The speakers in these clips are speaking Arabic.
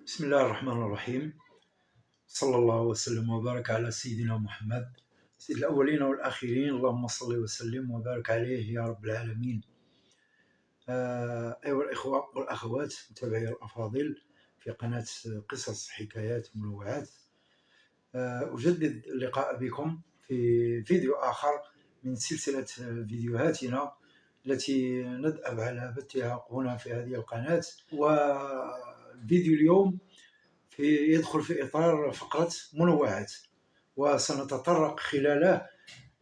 بسم الله الرحمن الرحيم. صلى الله وسلم وبارك على سيدنا محمد سيد الأولين والآخرين. اللهم صل وسلم وبارك عليه يا رب العالمين. أيها الإخوة والأخوات متابعي الأفاضل في قناة قصص حكايات منوعات، أجدد اللقاء بكم في فيديو آخر من سلسلة فيديوهاتنا التي ندأب على بثها هنا في هذه القناة. وفيديو اليوم يدخل في إطار فقرة منوعات، وسنتطرق خلاله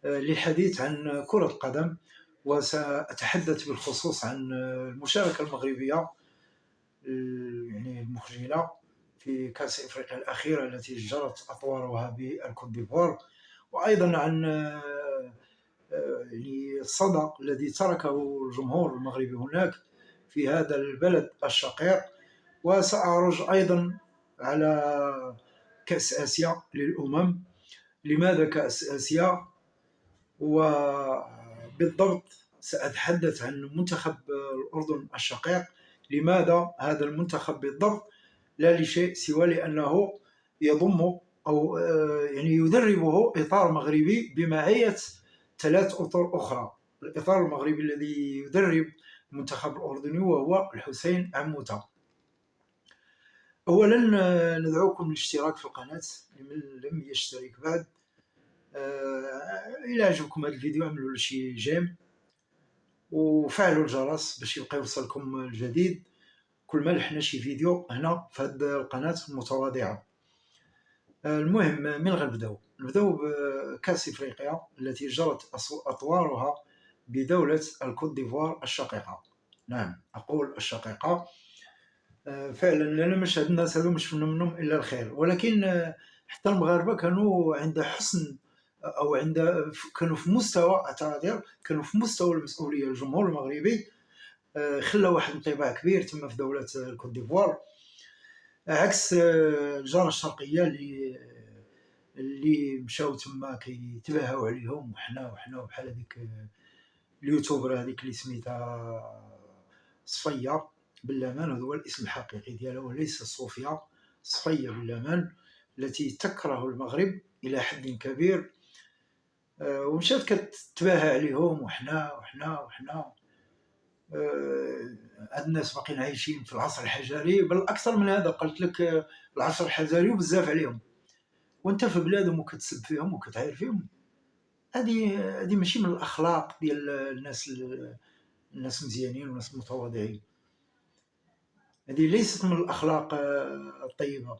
للحديث عن كرة القدم، وسأتحدث بالخصوص عن المشاركة المغربية المخجلة في كأس إفريقيا الأخيرة التي جرت أطوارها بالكوت ديفوار، وأيضا عن الصدى الذي تركه الجمهور المغربي هناك في هذا البلد الشقيق. وسأعرج أيضا على كأس آسيا للأمم. لماذا كأس آسيا؟ وبالضبط سأتحدث عن منتخب الأردن الشقيق. لماذا هذا المنتخب بالضبط؟ لا لشيء سوى لأنه يضم أو يدربه إطار مغربي بمعية 3 أطر أخرى. الإطار المغربي الذي يدرب المنتخب الأردني وهو الحسين عموتة. أولا ندعوكم للاشتراك في القناة لمن لم يشترك بعد. إلى عجبكم هذا الفيديو اعملوا شي جيم وفعلوا الجرس باش يبقى يوصلكم الجديد كل ما لحنا شي فيديو هنا في هذه القناة المتواضعة. المهم من غنبداو بكأس إفريقيا التي جرت أطوارها بدولة الكوت ديفوار الشقيقة. نعم أقول الشقيقة فعلا، لأن مش هاد الناس هادو مش فينا منهم إلا الخير، ولكن حتى المغاربة كانوا عند حسن أو كانوا في مستوى كانوا في مستوى المسؤولية. الجمهور المغربي خلى واحد انطباع كبير تما في دولة الكوت ديفوار، عكس الجارة الشرقية اللي مشاو تما كيتباهاو عليهم وحنا بحال هذيك اليوتيوبر هذيك اللي سميتها صفية باللامان، هذا هو الاسم الحقيقي ديالها وليس صوفيا، صفية باللامان، التي تكره المغرب إلى حد كبير، ومشات كتباهى عليهم وحنا هاد الناس باقيين عايشين في العصر الحجري. بل أكثر من هذا، قلت لك العصر الحجري وبزاف عليهم، وانت في بلادهم وكتسب فيهم وكتعاير فيهم. هذه ماشي من الأخلاق ديال الناس مزيانين والناس متواضعين. هذه ليست من الأخلاق الطيبة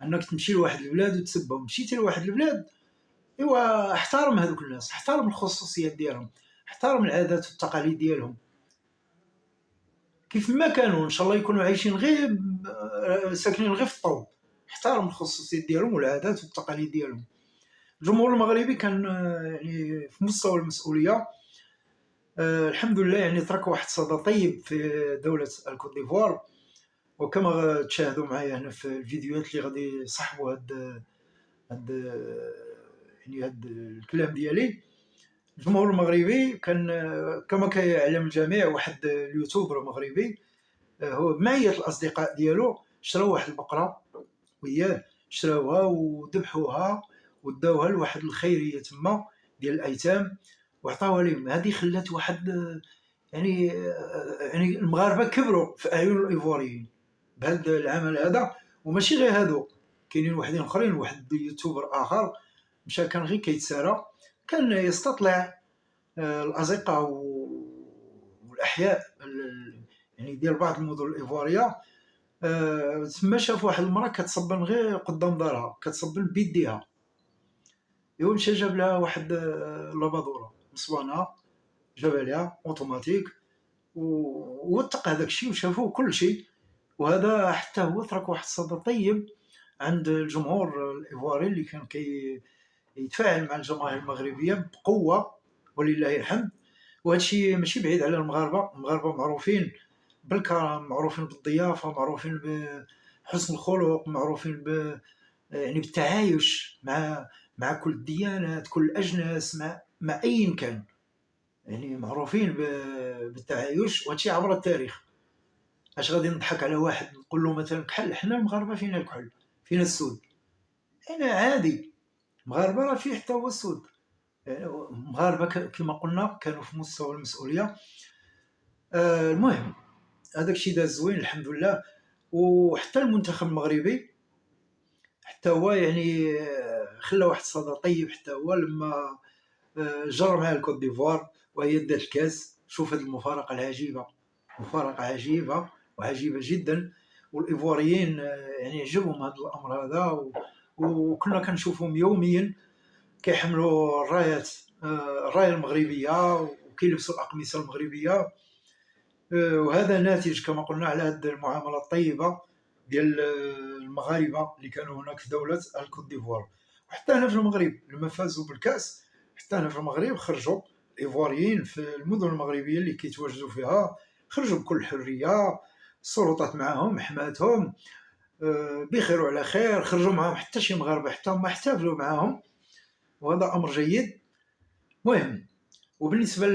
أنك تمشي لواحد البلاد وتسبهم. مشيتي لواحد البلاد، إيوا احترم هذوك الناس، احترم الخصوصيات ديالهم، احترم العادات والتقاليد ديالهم كيف ما كانوا. إن شاء الله يكونوا عايشين غير ساكنين غير في الطوب، احترم الخصوصيات ديالهم والعادات والتقاليد ديالهم. الجمهور المغربي كان في مستوى المسؤولية، الحمد لله، ترك واحد صدى طيب في دولة الكوت ديفوار. وكما تشاهدوا معايا هنا في الفيديوهات اللي غادي يصحبوا هاد الكلام ديالي، الجمهور المغربي كان كما كيعلم الجميع واحد اليوتيوبر مغربي، هو بمعية الأصدقاء ديالو شراو واحد البقرة وياه، شراوها وذبحوها وداوها لواحد الخيرية تما ديال الأيتام وعطاوها لهم. هذه خلات واحد المغاربة كبروا في أعين الإيفواريين بهذا العمل هذا. وماشي غير هادو، كاينين واحدين اخرين. واحد يوتيوبر اخر مشى كان غير كيتسارى، كان يستطلع الازقه والاحياء ديال بعض المدن الايفواريه. تما شاف واحد المراه كتصبن غير قدام دارها، كتصبن بيديها. ايوا مشى جاب لها واحد لابادوره مصوانه، جابها لها اوتوماتيك ووثق هذاك الشيء وشافوه كل شيء. وهذا حتى هو ترك واحد الصدى طيب عند الجمهور الإيفواري اللي كان يتفاعل مع الجماهير المغربية بقوة ولله الحمد. وهذا الشيء ماشي بعيد على المغاربة. المغاربة معروفين بالكرم، معروفين بالضيافة، معروفين بحسن الخلق، معروفين بالتعايش مع كل الديانات، كل الأجناس، مع أي كان، معروفين بالتعايش. وهذا الشيء عبر التاريخ. اش غادي نضحك على واحد نقول له مثلا كحل؟ حنا المغاربه فينا الكحل، فينا السود. انا عادي، المغاربه راه فيه حتى هو السود. المغاربه كما قلنا كانوا في مستوى المسؤوليه. المهم هذاك الشيء داز زوين الحمد لله. وحتى المنتخب المغربي حتى هو يعني خلى واحد الصدى طيب حتى هو لما جر مع الكوت ديفوار وهي دات الكاس. شوف هذه المفارقه العجيبه، مفارقه عجيبه وعجيبه جدا. والايفواريين يعني عجبهم هذا الامر هذا، وكنا كنشوفهم يوميا كيحملوا الرايات، الرايه المغربيه، وكيلبسوا الاقمصه المغربيه. وهذا ناتج كما قلنا على هذه المعامله الطيبه ديال المغاربه اللي كانوا هناك في دوله الكوت ديفوار. وحتى هنا في المغرب لما فازوا بالكاس، حتى هنا في المغرب خرجوا الايفواريين في المدن المغربيه اللي كيتواجدوا فيها، خرجوا بكل حريه، السلطات معهم حماتهم بخير وعلى خير، خرجوا معهم حتى شي مغاربه حتى هما احتفلوا معهم، وهذا امر جيد. مهم. وبالنسبه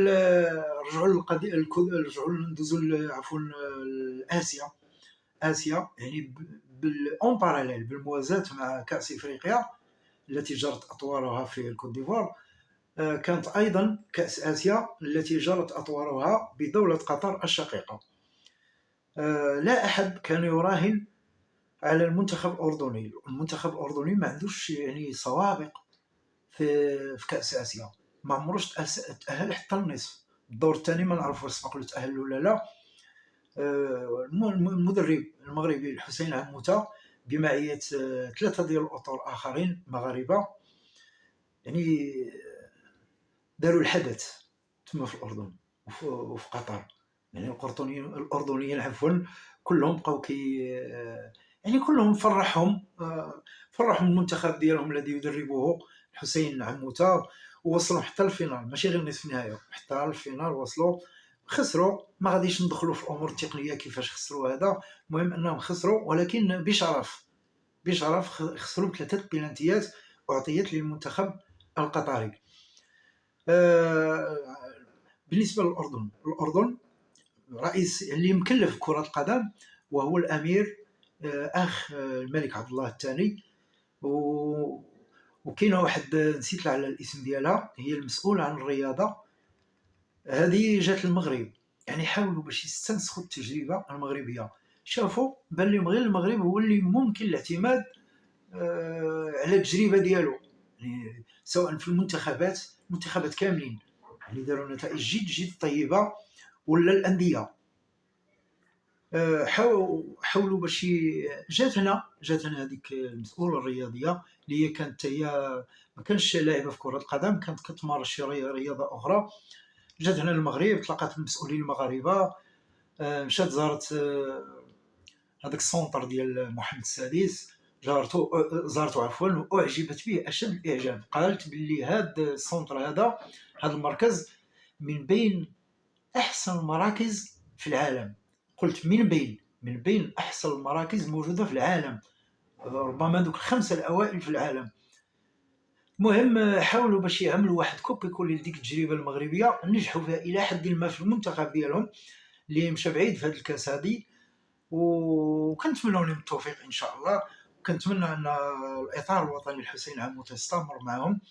رجعوا للقضيه، رجعوا ندوزوا عفوا لاسيا. اسيا يعني اون باراليل بالموازاه مع كاس افريقيا التي جرت اطوارها في الكوت ديفوار، كانت ايضا كاس اسيا التي جرت اطوارها بدوله قطر الشقيقه. لا احد كان يراهن على المنتخب الاردني. المنتخب الاردني ما عندوش يعني سوابق في كاس اسيا، ما عمروش تاهل حتى النصف. الدور الثاني ما نعرف واش سبق له تاهل ولا لا. المدرب المغربي الحسين عموته بمعيه 3 ديال الاطر اخرين مغاربه يعني داروا الحدث تما في الاردن وفي قطر. يعني الاردنيين عفوا كلهم بقاو يعني كلهم فرحهم المنتخب ديالهم الذي يدربه الحسين عموته، ووصلوا حتى الفينال، ماشي غير نصف النهائي، حتى الفينال وصلوا. خسروا، ما غاديش ندخلوا في الامور التقنيه كيفاش خسروا هذا، المهم انهم خسروا ولكن بشرف خسروا ب3 بلانتيات اعطيت للمنتخب القطري. بالنسبه الاردن رئيس اللي مكلف كره القدم وهو الامير اخ الملك عبد الله الثاني. وكاينه واحد نسيت على الاسم ديالها، هي المسؤوله عن الرياضه. هذه جات المغرب، يعني حاولوا باش يستنسخوا التجربه المغربيه. شافوا بان لهم غير المغرب هو اللي ممكن الاعتماد على التجربه ديالو، يعني سواء في المنتخبات كاملين يعني داروا نتائج جد طيبه، ولا الانديه. حاولوا باش جاتنا هذيك المسؤوله الرياضيه اللي هي كانت هي ما كانش لاعبه في كره القدم، كانت كتمارس رياضه اخرى. جات هنا المغرب، تلاقات بالمسؤولين المغاربه، مشات زارت هذاك السونتر ديال محمد السادس، زارته عفوا، واعجبت به اشد الاعجاب. قالت باللي هذا السونتر هذا المركز من بين احسن المراكز في العالم. قلت من بين احسن المراكز الموجوده في العالم، ربما دوك ال5 الاوائل في العالم. المهم حاولوا باش يعملوا واحد كوبي كولي لديك التجربه المغربيه، نجحوا فيها الى حد ما في المنتخب ديالهم اللي مشى بعيد في هذه الكاس هذه. وكنتمنى لهم التوفيق ان شاء الله، وكنتمنى ان الاطار الوطني الحسين عموته يستمر معهم.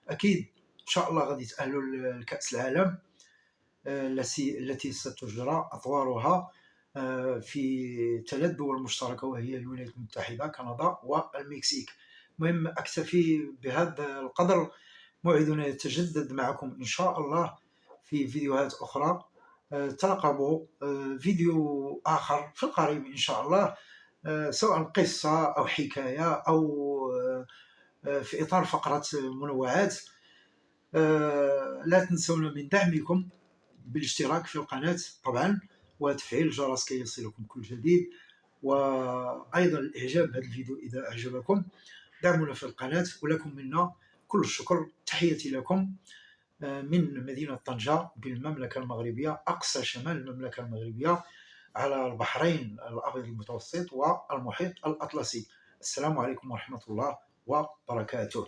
اكيد ان شاء الله غادي يتاهلوا لكاس العالم التي ستجرى اطوارها في 3 دول مشتركه، وهي الولايات المتحده، كندا والمكسيك. المهم اكتفي بهذا القدر، موعدنا يتجدد معكم ان شاء الله في فيديوهات اخرى. ترقبوا فيديو اخر في القريب ان شاء الله، سواء قصه او حكايه او في اطار فقره منوعات. لا تنسونا من دعمكم بالاشتراك في القناه طبعا، وتفعيل الجرس كي يصلكم كل جديد، وايضا الاعجاب بهذا الفيديو اذا اعجبكم. دعمونا في القناه، ولكم منا كل الشكر. تحياتي لكم من مدينه طنجه بالمملكه المغربيه، اقصى شمال المملكه المغربيه، على البحرين الابيض المتوسط والمحيط الاطلسي. السلام عليكم ورحمه الله وبركاته.